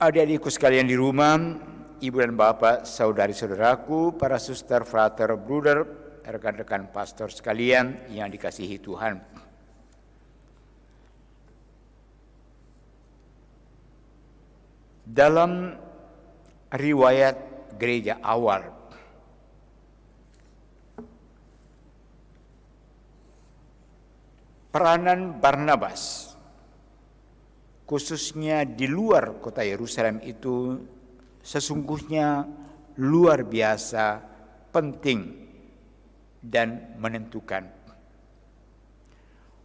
Adik-adikku sekalian di rumah, ibu dan bapak, saudari-saudaraku, para suster, frater, bruder, rekan-rekan pastor sekalian yang dikasihi Tuhan. Dalam riwayat gereja awal, peranan Barnabas, khususnya di luar kota Yerusalem itu sesungguhnya luar biasa penting dan menentukan.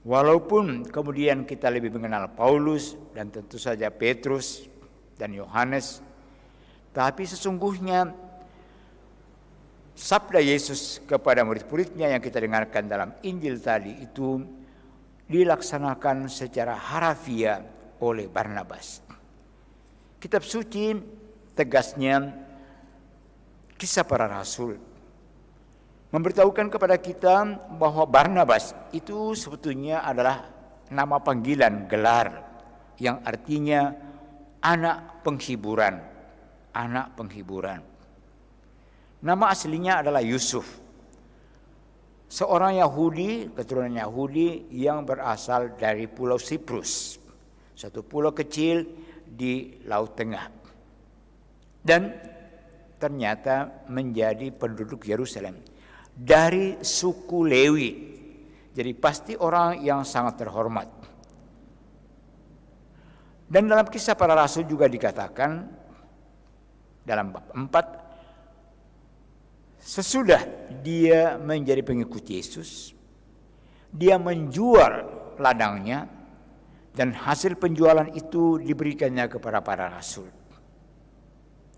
Walaupun kemudian kita lebih mengenal Paulus dan tentu saja Petrus dan Yohanes, tapi sesungguhnya sabda Yesus kepada murid-muridnya yang kita dengarkan dalam Injil tadi itu dilaksanakan secara harafiah oleh Barnabas. Kitab suci tegasnya Kisah Para Rasul memberitahukan kepada kita bahwa Barnabas itu sebetulnya adalah nama panggilan, gelar yang artinya anak penghiburan. Anak penghiburan. Nama aslinya adalah Yusuf, seorang Yahudi, keturunan Yahudi yang berasal dari Pulau Siprus, satu pulau kecil di Laut Tengah, dan ternyata menjadi penduduk Yerusalem dari suku Lewi. Jadi pasti orang yang sangat terhormat. Dan dalam Kisah Para Rasul juga dikatakan dalam bab 4, sesudah dia menjadi pengikut Yesus, dia menjual ladangnya dan hasil penjualan itu diberikannya kepada para rasul.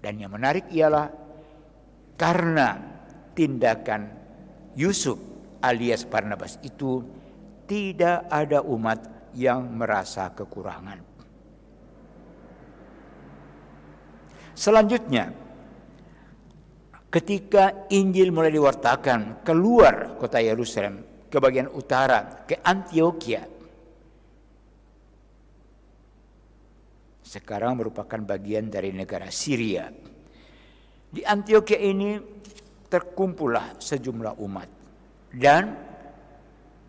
Dan yang menarik ialah karena tindakan Yusuf alias Barnabas itu tidak ada umat yang merasa kekurangan. Selanjutnya, ketika Injil mulai diwartakan keluar kota Yerusalem ke bagian utara, ke Antioquia, sekarang merupakan bagian dari negara Syria. Di Antioquia ini terkumpullah sejumlah umat, dan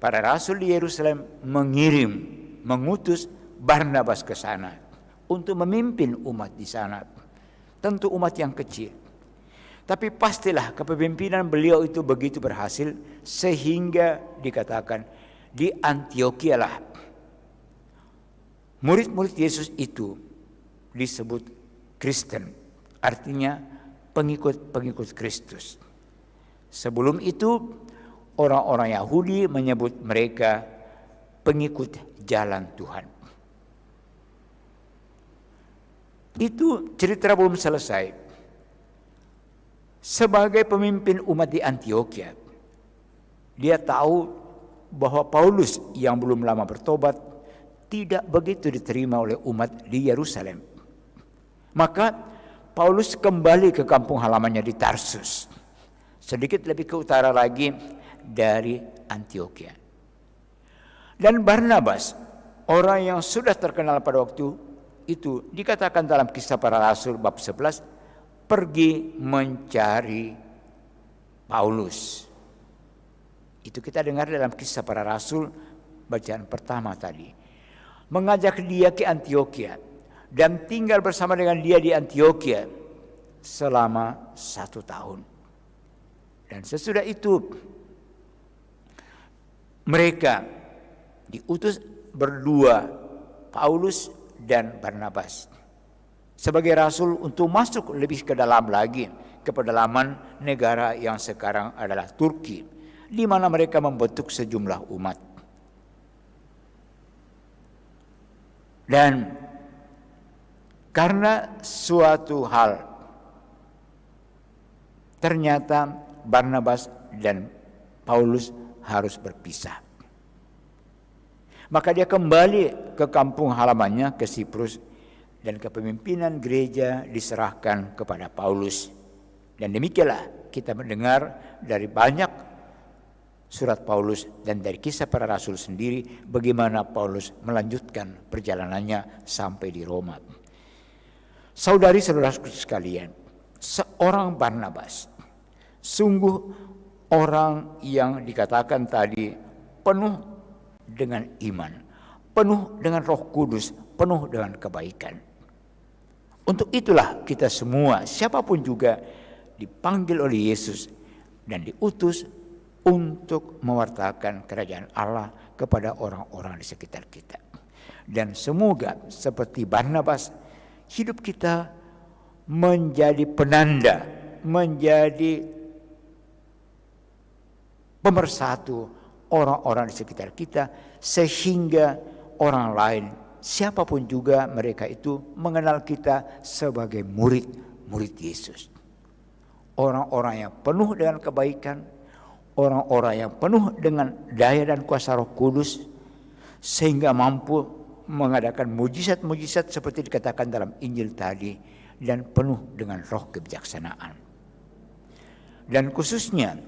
para rasul di Yerusalem mengutus Barnabas ke sana untuk memimpin umat di sana. Tentu umat yang kecil, tapi pastilah kepemimpinan beliau itu begitu berhasil sehingga dikatakan di Antioquia lah murid-murid Yesus itu disebut Kristen, artinya pengikut-pengikut Kristus. Sebelum itu orang-orang Yahudi menyebut mereka pengikut jalan Tuhan. Itu cerita belum selesai. Sebagai pemimpin umat di Antioquia, dia tahu bahwa Paulus yang belum lama bertobat tidak begitu diterima oleh umat di Yerusalem. Maka Paulus kembali ke kampung halamannya di Tarsus, sedikit lebih ke utara lagi dari Antioquia. Dan Barnabas, orang yang sudah terkenal pada waktu itu, dikatakan dalam Kisah Para Rasul bab 11, pergi mencari Paulus. Itu kita dengar dalam Kisah Para Rasul bacaan pertama tadi. Mengajak dia ke Antioquia dan tinggal bersama dengan dia di Antioquia selama 1 tahun. Dan sesudah itu mereka diutus berdua, Paulus dan Barnabas, sebagai rasul untuk masuk lebih ke dalam lagi, ke pedalaman negara yang sekarang adalah Turki, di mana mereka membentuk sejumlah umat. Dan karena suatu hal, ternyata Barnabas dan Paulus harus berpisah. Maka dia kembali ke kampung halamannya, ke Siprus, dan kepemimpinan gereja diserahkan kepada Paulus. Dan demikianlah kita mendengar dari banyak surat Paulus dan dari Kisah Para Rasul sendiri bagaimana Paulus melanjutkan perjalanannya sampai di Roma. Saudari-saudaraku sekalian, seorang Barnabas sungguh orang yang dikatakan tadi penuh dengan iman, penuh dengan Roh Kudus, penuh dengan kebaikan. Untuk itulah kita semua, siapapun juga, dipanggil oleh Yesus dan diutus untuk mewartakan kerajaan Allah kepada orang-orang di sekitar kita. Dan semoga seperti Barnabas, hidup kita menjadi penanda, menjadi pemersatu orang-orang di sekitar kita, sehingga orang lain, siapapun juga mereka itu, mengenal kita sebagai murid-murid Yesus. Orang-orang yang penuh dengan kebaikan, orang-orang yang penuh dengan daya dan kuasa Roh Kudus, sehingga mampu mengadakan mujizat-mujizat seperti dikatakan dalam Injil tadi, dan penuh dengan roh kebijaksanaan. Dan khususnya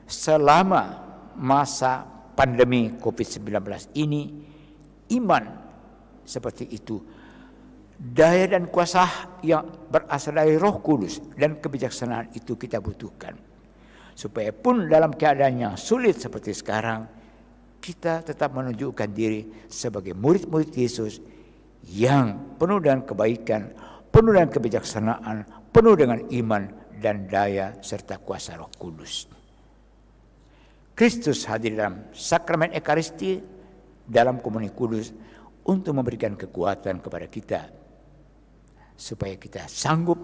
selama masa pandemi COVID-19 ini, iman seperti itu, daya dan kuasa yang berasal dari Roh Kudus dan kebijaksanaan itu kita butuhkan. Supaya pun dalam keadaan yang sulit seperti sekarang, kita tetap menunjukkan diri sebagai murid-murid Yesus yang penuh dengan kebaikan, penuh dengan kebijaksanaan, penuh dengan iman dan daya serta kuasa Roh Kudus. Kristus hadir dalam sakramen Ekaristi, dalam komuni kudus, untuk memberikan kekuatan kepada kita, supaya kita sanggup,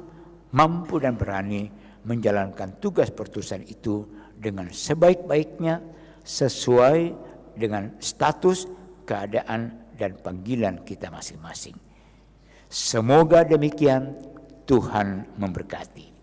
mampu dan berani menjalankan tugas pertusan itu dengan sebaik-baiknya, sesuai dengan status, keadaan, dan panggilan kita masing-masing. Semoga demikian. Tuhan memberkati.